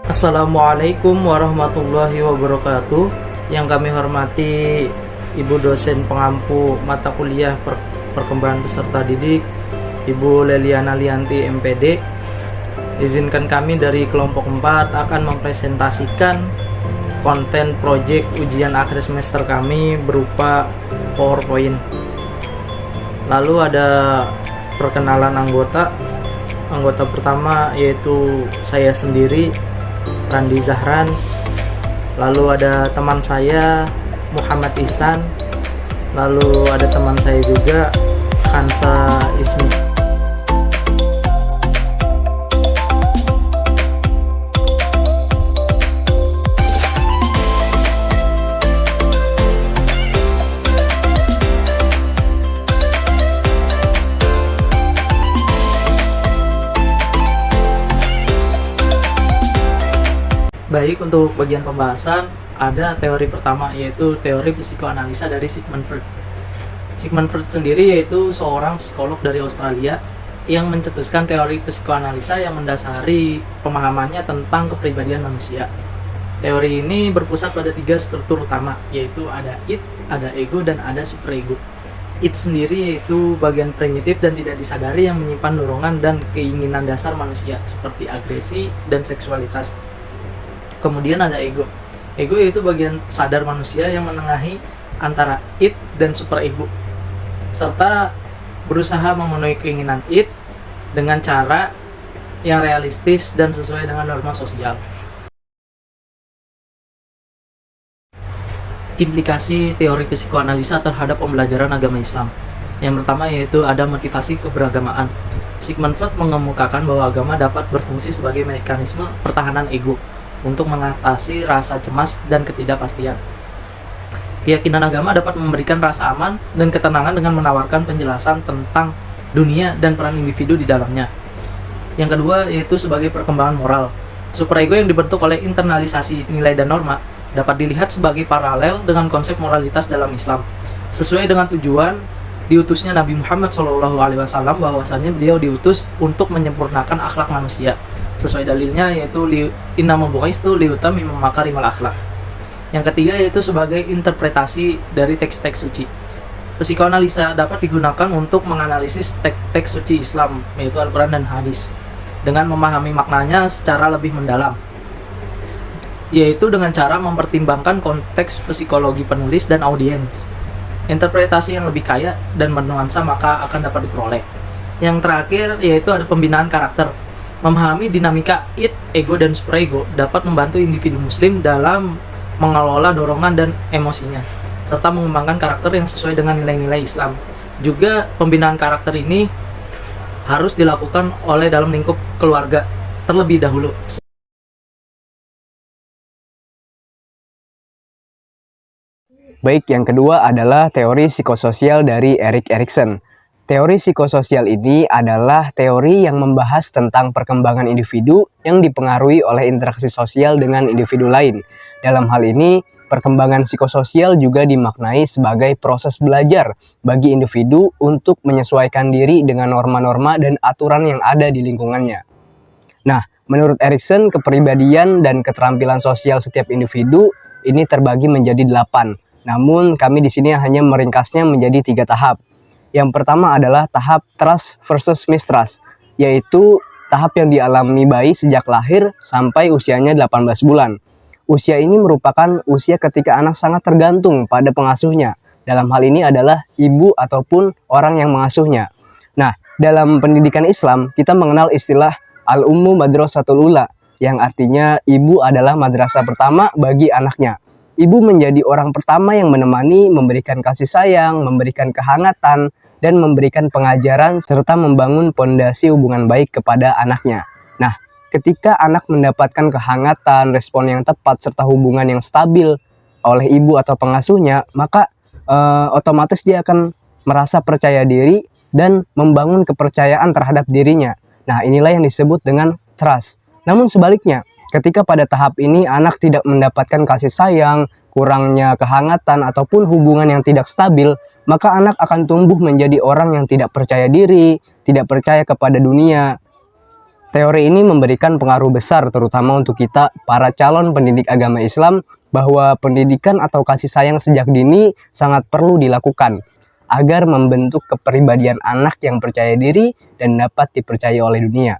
Assalamualaikum warahmatullahi wabarakatuh. Yang kami hormati Ibu dosen pengampu mata kuliah perkembangan peserta didik, Ibu Leliana Lianti MPD. Izinkan kami dari kelompok 4 akan mempresentasikan konten proyek ujian akhir semester kami berupa PowerPoint. Lalu ada perkenalan anggota. Anggota pertama yaitu saya sendiri, Randi Zahran. Lalu ada teman saya Muhammad Ihsan. Lalu ada teman saya juga Hansa Ismi. Baik, untuk bagian pembahasan ada teori pertama yaitu teori psikoanalisa dari Sigmund Freud. Sigmund Freud sendiri yaitu seorang psikolog dari Australia yang mencetuskan teori psikoanalisa yang mendasari pemahamannya tentang kepribadian manusia. Teori ini berpusat pada 3 struktur utama, yaitu ada id, ada ego, dan ada superego. Id sendiri yaitu bagian primitif dan tidak disadari yang menyimpan dorongan dan keinginan dasar manusia seperti agresi dan seksualitas. Kemudian ada ego. Ego yaitu bagian sadar manusia yang menengahi antara id dan superego, serta berusaha memenuhi keinginan id dengan cara yang realistis dan sesuai dengan norma sosial. Implikasi teori psikoanalisa terhadap pembelajaran agama Islam. Yang pertama yaitu ada motivasi keberagamaan. Sigmund Freud mengemukakan bahwa agama dapat berfungsi sebagai mekanisme pertahanan ego untuk mengatasi rasa cemas dan ketidakpastian. Keyakinan agama dapat memberikan rasa aman dan ketenangan dengan menawarkan penjelasan tentang dunia dan peran individu di dalamnya. Yang kedua yaitu sebagai perkembangan moral. Superego yang dibentuk oleh internalisasi nilai dan norma dapat dilihat sebagai paralel dengan konsep moralitas dalam Islam. Sesuai dengan tujuan diutusnya Nabi Muhammad SAW, bahwasanya beliau diutus untuk menyempurnakan akhlak manusia. Sesuai dalilnya yaitu innama bu'istu liutammima makarimal akhlak. Yang ketiga yaitu sebagai interpretasi dari teks-teks suci. Psikoanalisa dapat digunakan untuk menganalisis teks-teks suci Islam, yaitu Al-Quran dan Hadis, dengan memahami maknanya secara lebih mendalam, yaitu dengan cara mempertimbangkan konteks psikologi penulis dan audiens. Interpretasi yang lebih kaya dan bernuansa maka akan dapat diperoleh. Yang terakhir yaitu ada pembinaan karakter. Memahami dinamika id, ego, dan superego dapat membantu individu muslim dalam mengelola dorongan dan emosinya, serta mengembangkan karakter yang sesuai dengan nilai-nilai Islam. Juga pembinaan karakter ini harus dilakukan oleh dalam lingkup keluarga terlebih dahulu. Baik, yang kedua adalah teori psikososial dari Erik Erikson. Teori psikososial ini adalah teori yang membahas tentang perkembangan individu yang dipengaruhi oleh interaksi sosial dengan individu lain. Dalam hal ini, perkembangan psikososial juga dimaknai sebagai proses belajar bagi individu untuk menyesuaikan diri dengan norma-norma dan aturan yang ada di lingkungannya. Nah, menurut Erikson, kepribadian dan keterampilan sosial setiap individu ini terbagi menjadi 8. Namun, kami di sini hanya meringkasnya menjadi 3 tahap. Yang pertama adalah tahap trust versus mistrust, yaitu tahap yang dialami bayi sejak lahir sampai usianya 18 bulan. Usia ini merupakan usia ketika anak sangat tergantung pada pengasuhnya. Dalam hal ini adalah ibu ataupun orang yang mengasuhnya. Nah, dalam pendidikan Islam, kita mengenal istilah Al-Ummu Madrasatul Ula, yang artinya ibu adalah madrasah pertama bagi anaknya. Ibu menjadi orang pertama yang menemani, memberikan kasih sayang, memberikan kehangatan, dan memberikan pengajaran serta membangun pondasi hubungan baik kepada anaknya. Nah, ketika anak mendapatkan kehangatan, respon yang tepat, serta hubungan yang stabil oleh ibu atau pengasuhnya, maka otomatis dia akan merasa percaya diri dan membangun kepercayaan terhadap dirinya. Nah, inilah yang disebut dengan trust. Namun sebaliknya, ketika pada tahap ini anak tidak mendapatkan kasih sayang, kurangnya kehangatan, ataupun hubungan yang tidak stabil, maka anak akan tumbuh menjadi orang yang tidak percaya diri, tidak percaya kepada dunia, Teori ini memberikan pengaruh besar terutama untuk kita para calon pendidik agama Islam bahwa pendidikan atau kasih sayang sejak dini sangat perlu dilakukan agar membentuk kepribadian anak yang percaya diri dan dapat dipercaya oleh dunia.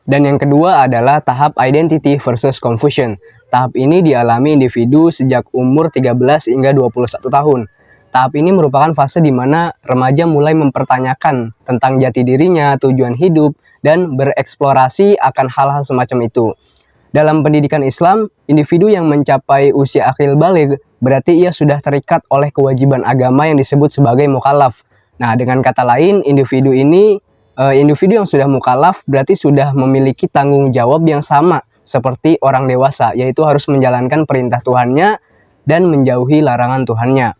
Dan yang kedua adalah tahap identity versus confusion. Tahap ini dialami individu sejak umur 13 hingga 21 tahun. Tahap ini merupakan fase di mana remaja mulai mempertanyakan tentang jati dirinya, tujuan hidup, dan bereksplorasi akan hal-hal semacam itu. Dalam pendidikan Islam, individu yang mencapai usia akil baligh berarti ia sudah terikat oleh kewajiban agama yang disebut sebagai mukallaf. Nah, dengan kata lain, individu yang sudah mukallaf berarti sudah memiliki tanggung jawab yang sama seperti orang dewasa, yaitu harus menjalankan perintah Tuhannya dan menjauhi larangan Tuhannya.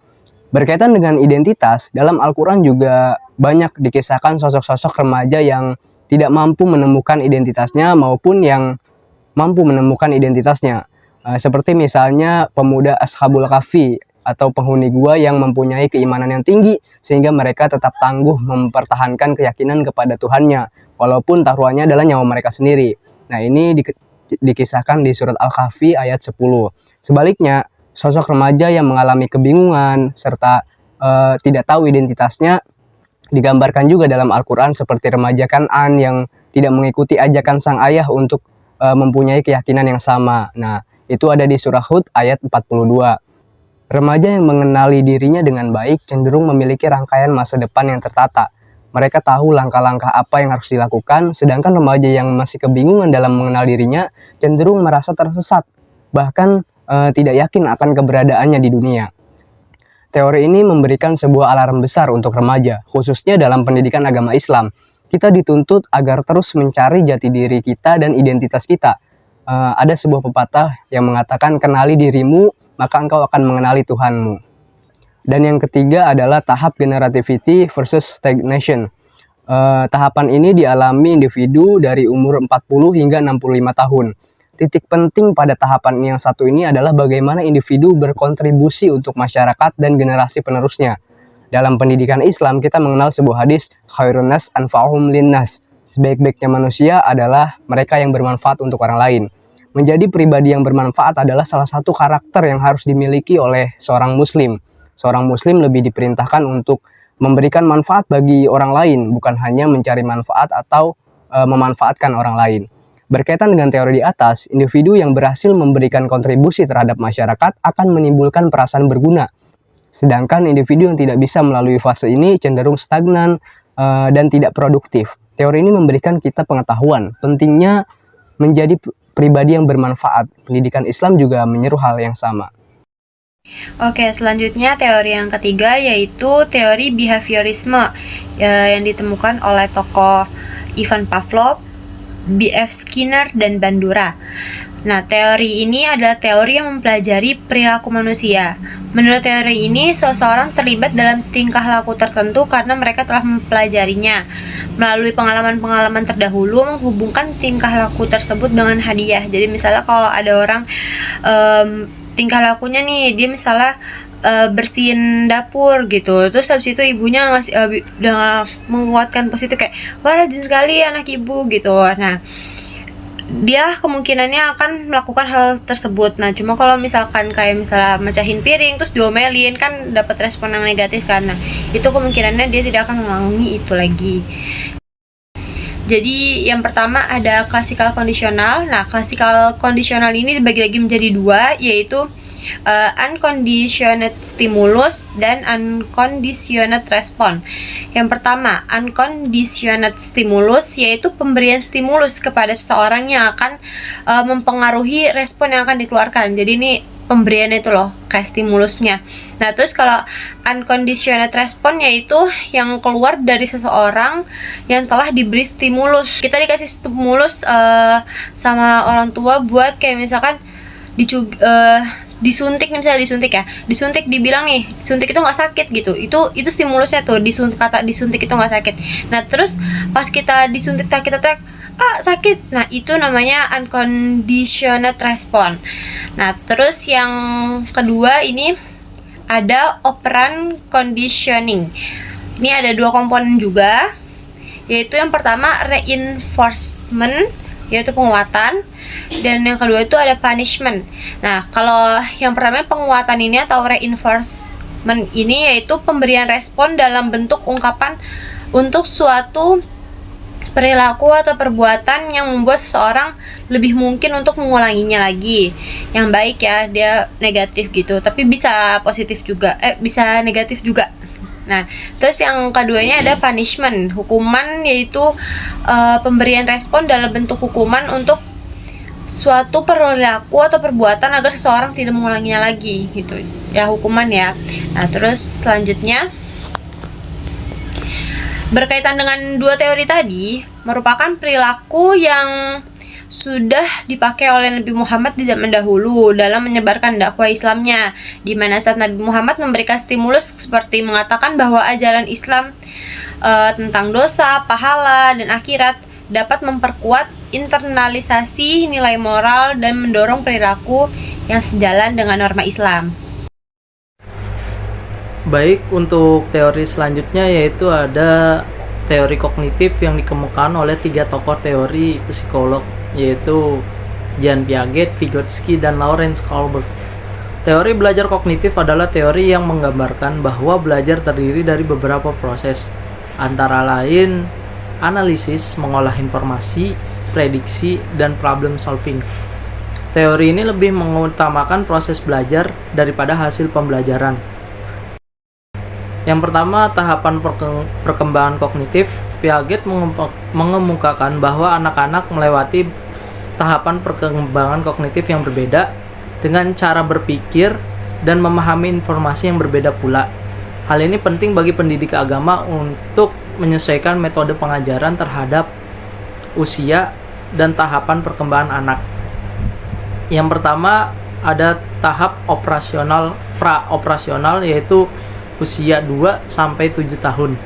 Berkaitan dengan identitas, dalam Al-Quran juga banyak dikisahkan sosok-sosok remaja yang tidak mampu menemukan identitasnya maupun yang mampu menemukan identitasnya. Seperti misalnya pemuda Ashabul Kahfi atau penghuni gua yang mempunyai keimanan yang tinggi sehingga mereka tetap tangguh mempertahankan keyakinan kepada Tuhannya walaupun taruhannya adalah nyawa mereka sendiri. Nah, ini dikisahkan di surat Al-Kahfi ayat 10. Sebaliknya, sosok remaja yang mengalami kebingungan serta tidak tahu identitasnya digambarkan juga dalam Al-Quran seperti remaja Kan'an yang tidak mengikuti ajakan sang ayah untuk mempunyai keyakinan yang sama. Nah, itu ada di surah Hud ayat 42. Remaja yang mengenali dirinya dengan baik cenderung memiliki rangkaian masa depan yang tertata. Mereka tahu langkah-langkah apa yang harus dilakukan, sedangkan remaja yang masih kebingungan dalam mengenal dirinya cenderung merasa tersesat, bahkan tidak yakin akan keberadaannya di dunia. Teori ini memberikan sebuah alarm besar untuk remaja, khususnya dalam pendidikan agama Islam. Kita dituntut agar terus mencari jati diri kita dan identitas kita. Ada sebuah pepatah yang mengatakan, kenali dirimu, maka engkau akan mengenali Tuhanmu. Dan yang ketiga adalah tahap generativity versus stagnation. Tahapan ini dialami individu dari umur 40 hingga 65 tahun. Titik penting pada tahapan yang satu ini adalah bagaimana individu berkontribusi untuk masyarakat dan generasi penerusnya. Dalam pendidikan Islam, kita mengenal sebuah hadis, khairun nas anfa'uhum linnas. Sebaik-baiknya manusia adalah mereka yang bermanfaat untuk orang lain. Menjadi pribadi yang bermanfaat adalah salah satu karakter yang harus dimiliki oleh seorang muslim. Seorang muslim lebih diperintahkan untuk memberikan manfaat bagi orang lain, bukan hanya mencari manfaat atau memanfaatkan orang lain. Berkaitan dengan teori di atas, individu yang berhasil memberikan kontribusi terhadap masyarakat akan menimbulkan perasaan berguna. Sedangkan individu yang tidak bisa melalui fase ini cenderung stagnan dan tidak produktif. Teori ini memberikan kita pengetahuan pentingnya menjadi pribadi yang bermanfaat. Pendidikan Islam juga menyeru hal yang sama. Oke, selanjutnya teori yang ketiga yaitu teori behaviorisme yang ditemukan oleh tokoh Ivan Pavlov, B.F. Skinner, dan Bandura. Nah, teori ini adalah teori yang mempelajari perilaku manusia. Menurut teori ini, seseorang terlibat dalam tingkah laku tertentu karena mereka telah mempelajarinya. Melalui pengalaman-pengalaman terdahulu, menghubungkan tingkah laku tersebut dengan hadiah. Jadi misalnya kalau ada orang tingkah lakunya nih, dia misalnya bersihin dapur gitu, terus habis itu ibunya ngasih udah menguatkan positif kayak wah rajin sekali anak ibu gitu. Nah, dia kemungkinannya akan melakukan hal tersebut. Nah, cuma kalau misalkan kayak misalnya mecahin piring terus diomelin kan dapat respon yang negatif karena itu kemungkinannya dia tidak akan mengulangi itu lagi. Jadi yang pertama ada classical conditional. Nah, classical conditional ini dibagi lagi menjadi dua, yaitu unconditioned stimulus dan unconditioned response. Yang pertama, unconditioned stimulus yaitu pemberian stimulus kepada seseorang yang akan mempengaruhi respon yang akan dikeluarkan. Jadi ini pemberian itu loh, kayak stimulusnya. Nah, terus kalau unconditioned response yaitu yang keluar dari seseorang yang telah diberi stimulus. Kita dikasih stimulus sama orang tua buat kayak misalkan disuntik dibilang nih suntik itu nggak sakit gitu, itu stimulusnya tuh, disuntik itu nggak sakit. Nah, terus pas kita disuntik kita teriak sakit, nah itu namanya unconditioned response. Nah, terus yang kedua ini ada operant conditioning. Ini ada dua komponen juga. yaitu yang pertama reinforcement, yaitu penguatan, dan yang kedua itu ada punishment. Nah, kalau yang pertama penguatan ini atau reinforcement ini yaitu pemberian respon dalam bentuk ungkapan untuk suatu perilaku atau perbuatan yang membuat seseorang lebih mungkin untuk mengulanginya lagi. Yang baik ya, dia negatif gitu, tapi bisa positif juga, bisa negatif juga. Nah, terus yang keduanya ada punishment, hukuman, yaitu pemberian respon dalam bentuk hukuman untuk suatu perilaku atau perbuatan agar seseorang tidak mengulanginya lagi gitu. Ya, hukuman ya. Nah, terus selanjutnya berkaitan dengan dua teori tadi, merupakan perilaku yang sudah dipakai oleh Nabi Muhammad di zaman dahulu dalam menyebarkan dakwah Islamnya, di mana saat Nabi Muhammad memberikan stimulus seperti mengatakan bahwa ajaran Islam tentang dosa, pahala, dan akhirat dapat memperkuat internalisasi nilai moral dan mendorong perilaku yang sejalan dengan norma Islam. Baik, untuk teori selanjutnya yaitu ada teori kognitif yang dikemukakan oleh 3 tokoh teori psikolog, yaitu Jean Piaget, Vygotsky, dan Lawrence Kohlberg. Teori belajar kognitif adalah teori yang menggambarkan bahwa belajar terdiri dari beberapa proses, antara lain analisis, mengolah informasi, prediksi, dan problem solving. Teori ini lebih mengutamakan proses belajar daripada hasil pembelajaran. Yang pertama, tahapan perkembangan kognitif. Piaget mengemukakan bahwa anak-anak melewati tahapan perkembangan kognitif yang berbeda dengan cara berpikir dan memahami informasi yang berbeda pula. Hal ini penting bagi pendidik agama untuk menyesuaikan metode pengajaran terhadap usia dan tahapan perkembangan anak. Yang pertama, ada tahap pra-operasional, yaitu usia 2-7 tahun.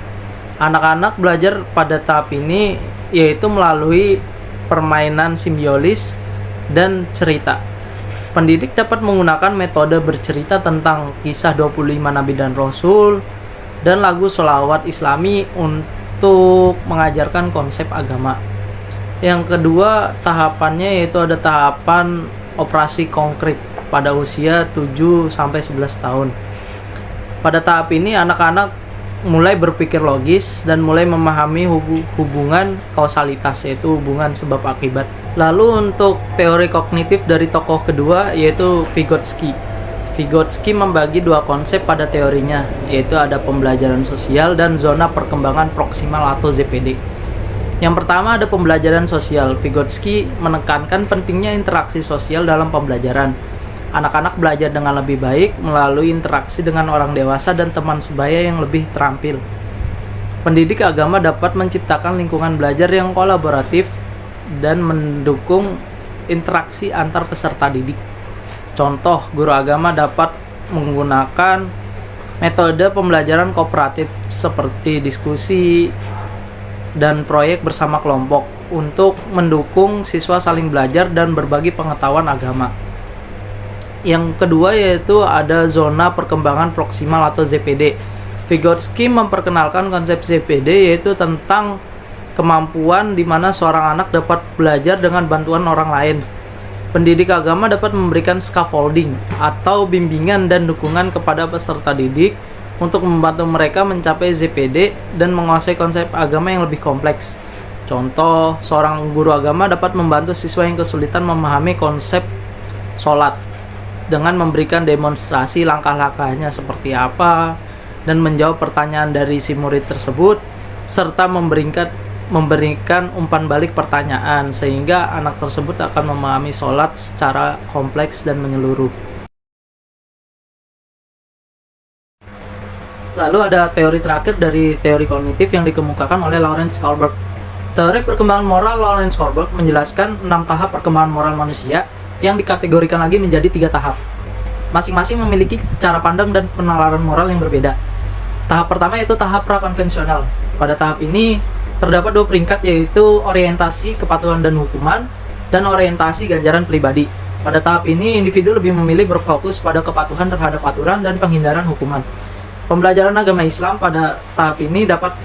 Anak-anak belajar pada tahap ini yaitu melalui permainan simbiolis dan cerita. Pendidik dapat menggunakan metode bercerita tentang kisah 25 Nabi dan Rasul dan lagu sholawat Islami untuk mengajarkan konsep agama. Yang kedua, tahapannya yaitu ada tahapan operasi konkret pada usia 7-11 tahun. Pada tahap ini, anak-anak mulai berpikir logis dan mulai memahami hubungan kausalitas, yaitu hubungan sebab akibat. Lalu untuk teori kognitif dari tokoh kedua, yaitu Vygotsky. Vygotsky membagi 2 konsep pada teorinya, yaitu ada pembelajaran sosial dan zona perkembangan proksimal atau ZPD. Yang pertama ada pembelajaran sosial. Vygotsky menekankan pentingnya interaksi sosial dalam pembelajaran. Anak-anak belajar dengan lebih baik melalui interaksi dengan orang dewasa dan teman sebaya yang lebih terampil. Pendidik agama dapat menciptakan lingkungan belajar yang kolaboratif dan mendukung interaksi antar peserta didik. Contoh, guru agama dapat menggunakan metode pembelajaran kooperatif seperti diskusi dan proyek bersama kelompok untuk mendukung siswa saling belajar dan berbagi pengetahuan agama. Yang kedua yaitu ada zona perkembangan proksimal atau ZPD. Vygotsky memperkenalkan konsep ZPD, yaitu tentang kemampuan di mana seorang anak dapat belajar dengan bantuan orang lain. Pendidik agama dapat memberikan scaffolding atau bimbingan dan dukungan kepada peserta didik untuk membantu mereka mencapai ZPD dan menguasai konsep agama yang lebih kompleks. Contoh, seorang guru agama dapat membantu siswa yang kesulitan memahami konsep sholat dengan memberikan demonstrasi langkah-langkahnya seperti apa dan menjawab pertanyaan dari si murid tersebut, serta memberikan umpan balik pertanyaan sehingga anak tersebut akan memahami sholat secara kompleks dan menyeluruh. Lalu ada teori terakhir dari teori kognitif yang dikemukakan oleh Lawrence Kohlberg. Teori perkembangan moral Lawrence Kohlberg menjelaskan 6 tahap perkembangan moral manusia yang dikategorikan lagi menjadi 3 tahap. Masing-masing memiliki cara pandang dan penalaran moral yang berbeda. Tahap pertama yaitu tahap prakonvensional. Pada tahap ini terdapat 2 peringkat, yaitu orientasi kepatuhan dan hukuman dan orientasi ganjaran pribadi. Pada tahap ini individu lebih memilih berfokus pada kepatuhan terhadap aturan dan penghindaran hukuman. Pembelajaran agama Islam pada tahap ini dapat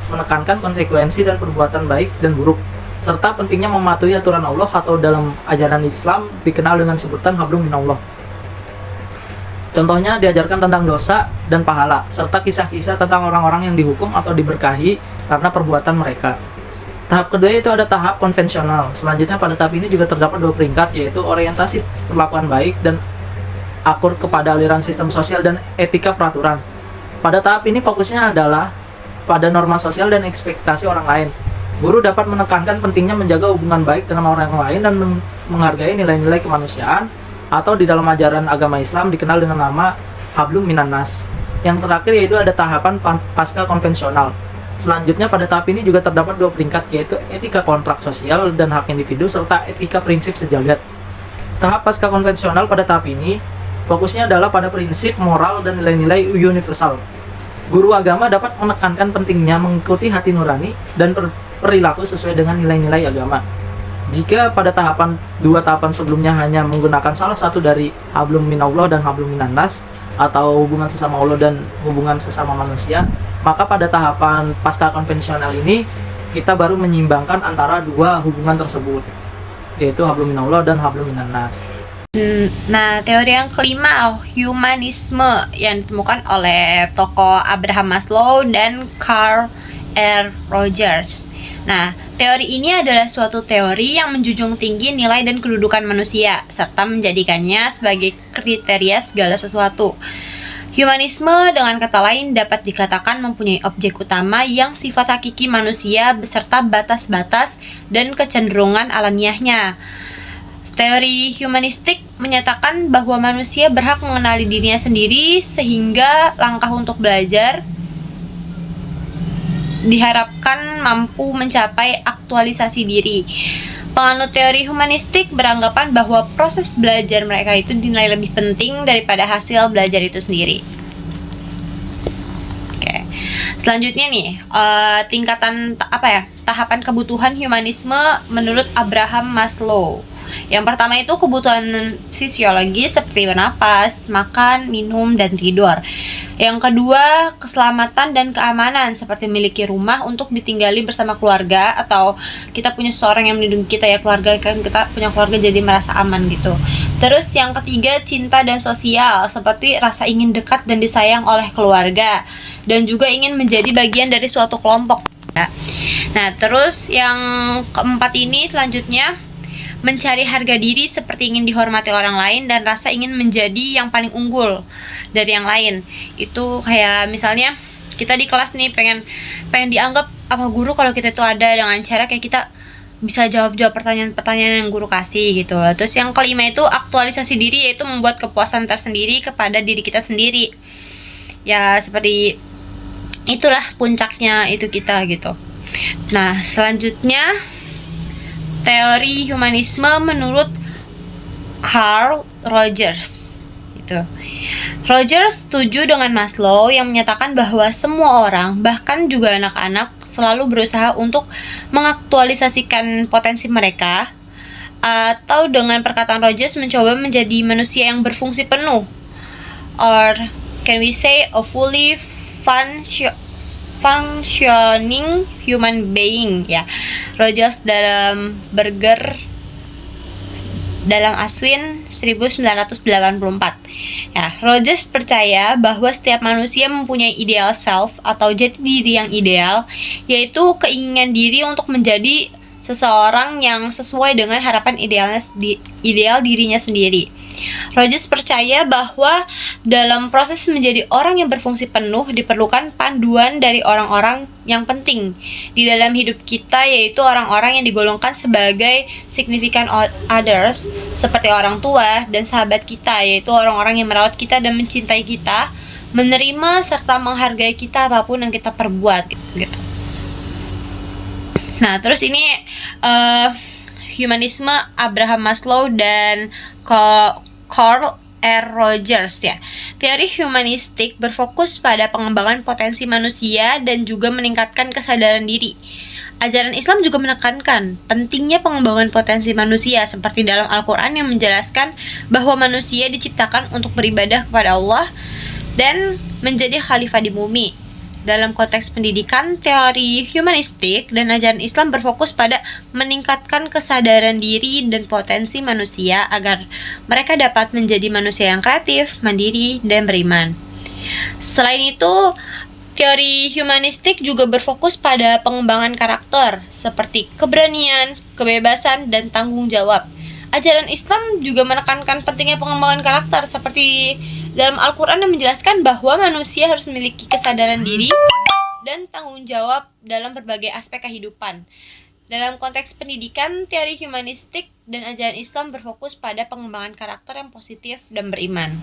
menekankan konsekuensi dan perbuatan baik dan buruk, serta pentingnya mematuhi aturan Allah atau dalam ajaran Islam dikenal dengan sebutan hablum minallah. Contohnya diajarkan tentang dosa dan pahala, serta kisah-kisah tentang orang-orang yang dihukum atau diberkahi karena perbuatan mereka. Tahap kedua itu ada tahap konvensional. Selanjutnya pada tahap ini juga terdapat 2 peringkat, yaitu orientasi perlakuan baik dan akur kepada aliran sistem sosial dan etika peraturan. Pada tahap ini fokusnya adalah pada norma sosial dan ekspektasi orang lain. Guru dapat menekankan pentingnya menjaga hubungan baik dengan orang lain dan menghargai nilai-nilai kemanusiaan, atau di dalam ajaran agama Islam dikenal dengan nama hablum minannas. Yang terakhir yaitu ada tahapan pasca konvensional. Selanjutnya pada tahap ini juga terdapat 2 peringkat, yaitu etika kontrak sosial dan hak individu serta etika prinsip sejagat. Tahap pasca konvensional pada tahap ini fokusnya adalah pada prinsip moral dan nilai-nilai universal. Guru agama dapat menekankan pentingnya mengikuti hati nurani dan perilaku sesuai dengan nilai-nilai agama. Jika pada 2 tahapan sebelumnya hanya menggunakan salah satu dari hablum minallah dan hablum minannas, atau hubungan sesama Allah dan hubungan sesama manusia, maka pada tahapan pasca konvensional ini kita baru menyeimbangkan antara 2 hubungan tersebut, yaitu hablum minallah dan hablum minannas. Nah, teori yang kelima, humanisme, yang ditemukan oleh tokoh Abraham Maslow dan Carl R. Rogers. Nah, teori ini adalah suatu teori yang menjunjung tinggi nilai dan kedudukan manusia, serta menjadikannya sebagai kriteria segala sesuatu. Humanisme dengan kata lain dapat dikatakan mempunyai objek utama yang sifat hakiki manusia beserta batas-batas dan kecenderungan alamiahnya. Teori humanistik menyatakan bahwa manusia berhak mengenali dirinya sendiri sehingga langkah untuk belajar diharapkan mampu mencapai aktualisasi diri. Penganut teori humanistik beranggapan bahwa proses belajar mereka itu dinilai lebih penting daripada hasil belajar itu sendiri. Oke. Selanjutnya nih, tahapan kebutuhan humanisme menurut Abraham Maslow. Yang pertama itu kebutuhan fisiologis seperti bernapas, makan, minum, dan tidur. Yang kedua, keselamatan dan keamanan seperti memiliki rumah untuk ditinggali bersama keluarga, atau kita punya seseorang yang melindungi kita, ya keluarga, kan kita punya keluarga jadi merasa aman gitu. Terus yang ketiga, cinta dan sosial seperti rasa ingin dekat dan disayang oleh keluarga, dan juga ingin menjadi bagian dari suatu kelompok. Nah, terus yang keempat ini selanjutnya, mencari harga diri seperti ingin dihormati orang lain dan rasa ingin menjadi yang paling unggul dari yang lain. Itu kayak misalnya kita di kelas nih pengen dianggap sama guru kalau kita itu ada dengan cara kayak kita bisa jawab pertanyaan-pertanyaan yang guru kasih gitu. Terus yang kelima itu aktualisasi diri, yaitu membuat kepuasan tersendiri kepada diri kita sendiri. Ya seperti itulah puncaknya itu kita gitu. Nah, selanjutnya teori humanisme menurut Carl Rogers. Rogers setuju dengan Maslow yang menyatakan bahwa semua orang, bahkan juga anak-anak, selalu berusaha untuk mengaktualisasikan potensi mereka, atau dengan perkataan Rogers mencoba menjadi manusia yang berfungsi penuh, or can we say a fully functioning human being, ya. Rogers dalam Aswin 1984. Ya, Rogers percaya bahwa setiap manusia mempunyai ideal self atau jati diri yang ideal, yaitu keinginan diri untuk menjadi seseorang yang sesuai dengan harapan ideal dirinya sendiri. Rogers percaya bahwa dalam proses menjadi orang yang berfungsi penuh diperlukan panduan dari orang-orang yang penting di dalam hidup kita, yaitu orang-orang yang digolongkan sebagai significant others seperti orang tua dan sahabat kita, yaitu orang-orang yang merawat kita dan mencintai kita, menerima serta menghargai kita apapun yang kita perbuat gitu. Nah, terus ini humanisme Abraham Maslow dan Carl R. Rogers, ya. Teori humanistik berfokus pada pengembangan potensi manusia dan juga meningkatkan kesadaran diri. Ajaran Islam juga menekankan pentingnya pengembangan potensi manusia, seperti dalam Al-Quran yang menjelaskan bahwa manusia diciptakan untuk beribadah kepada Allah dan menjadi khalifah di bumi. Dalam konteks pendidikan, teori humanistik dan ajaran Islam berfokus pada meningkatkan kesadaran diri dan potensi manusia agar mereka dapat menjadi manusia yang kreatif, mandiri, dan beriman. Selain itu, teori humanistik juga berfokus pada pengembangan karakter, seperti keberanian, kebebasan, dan tanggung jawab. Ajaran Islam juga menekankan pentingnya pengembangan karakter, seperti dalam Al-Quran yang menjelaskan bahwa manusia harus memiliki kesadaran diri dan tanggung jawab dalam berbagai aspek kehidupan. Dalam konteks pendidikan, teori humanistik dan ajaran Islam berfokus pada pengembangan karakter yang positif dan beriman.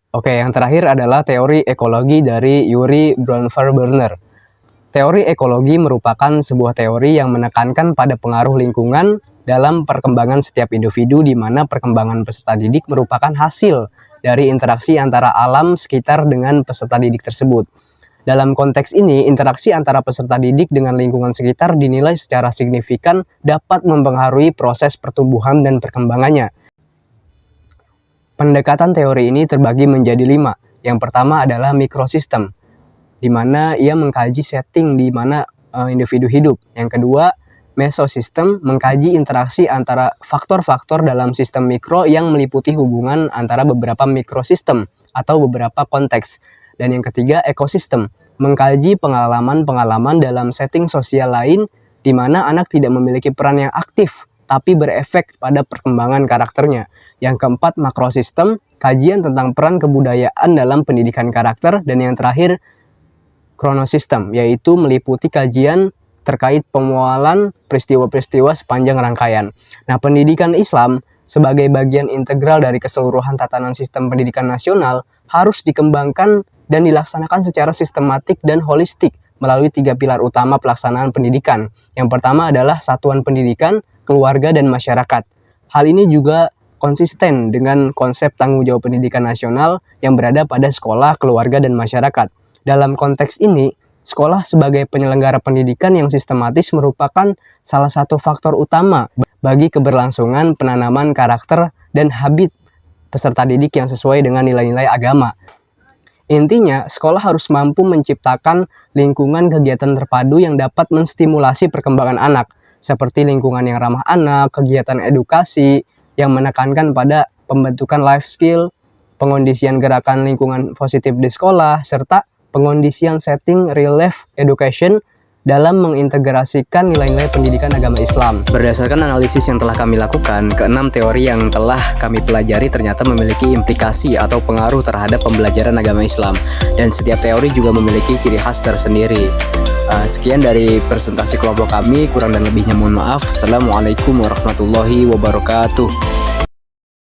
Oke, yang terakhir adalah teori ekologi dari Yuri Bronfenbrenner. Teori ekologi merupakan sebuah teori yang menekankan pada pengaruh lingkungan dalam perkembangan setiap individu, di mana perkembangan peserta didik merupakan hasil dari interaksi antara alam sekitar dengan peserta didik tersebut. Dalam konteks ini, interaksi antara peserta didik dengan lingkungan sekitar dinilai secara signifikan dapat mempengaruhi proses pertumbuhan dan perkembangannya. Pendekatan teori ini terbagi menjadi 5. Yang pertama adalah mikrosistem, di mana ia mengkaji setting di mana individu hidup. Yang kedua, mesosistem, mengkaji interaksi antara faktor-faktor dalam sistem mikro yang meliputi hubungan antara beberapa mikrosistem atau beberapa konteks. Dan yang ketiga, ekosistem, mengkaji pengalaman-pengalaman dalam setting sosial lain di mana anak tidak memiliki peran yang aktif tapi berefek pada perkembangan karakternya. Yang keempat, makrosistem, kajian tentang peran kebudayaan dalam pendidikan karakter. Dan yang terakhir, kronosistem, yaitu meliputi kajian terkait pemualan peristiwa-peristiwa sepanjang rangkaian. Nah, pendidikan Islam sebagai bagian integral dari keseluruhan tatanan sistem pendidikan nasional harus dikembangkan dan dilaksanakan secara sistematik dan holistik melalui 3 pilar utama pelaksanaan pendidikan. Yang pertama adalah satuan pendidikan, keluarga, dan masyarakat. Hal ini juga konsisten dengan konsep tanggung jawab pendidikan nasional yang berada pada sekolah, keluarga, dan masyarakat. Dalam konteks ini, sekolah sebagai penyelenggara pendidikan yang sistematis merupakan salah satu faktor utama bagi keberlangsungan penanaman karakter dan habit peserta didik yang sesuai dengan nilai-nilai agama. Intinya, sekolah harus mampu menciptakan lingkungan kegiatan terpadu yang dapat menstimulasi perkembangan anak, seperti lingkungan yang ramah anak, kegiatan edukasi yang menekankan pada pembentukan life skill, pengondisian gerakan lingkungan positif di sekolah, serta pengondisian setting real life education dalam mengintegrasikan nilai-nilai pendidikan agama Islam. Berdasarkan analisis yang telah kami lakukan, ke-6 teori yang telah kami pelajari ternyata memiliki implikasi atau pengaruh terhadap pembelajaran agama Islam, dan setiap teori juga memiliki ciri khas tersendiri. Sekian dari presentasi kelompok kami, kurang dan lebihnya mohon maaf. Assalamualaikum warahmatullahi wabarakatuh.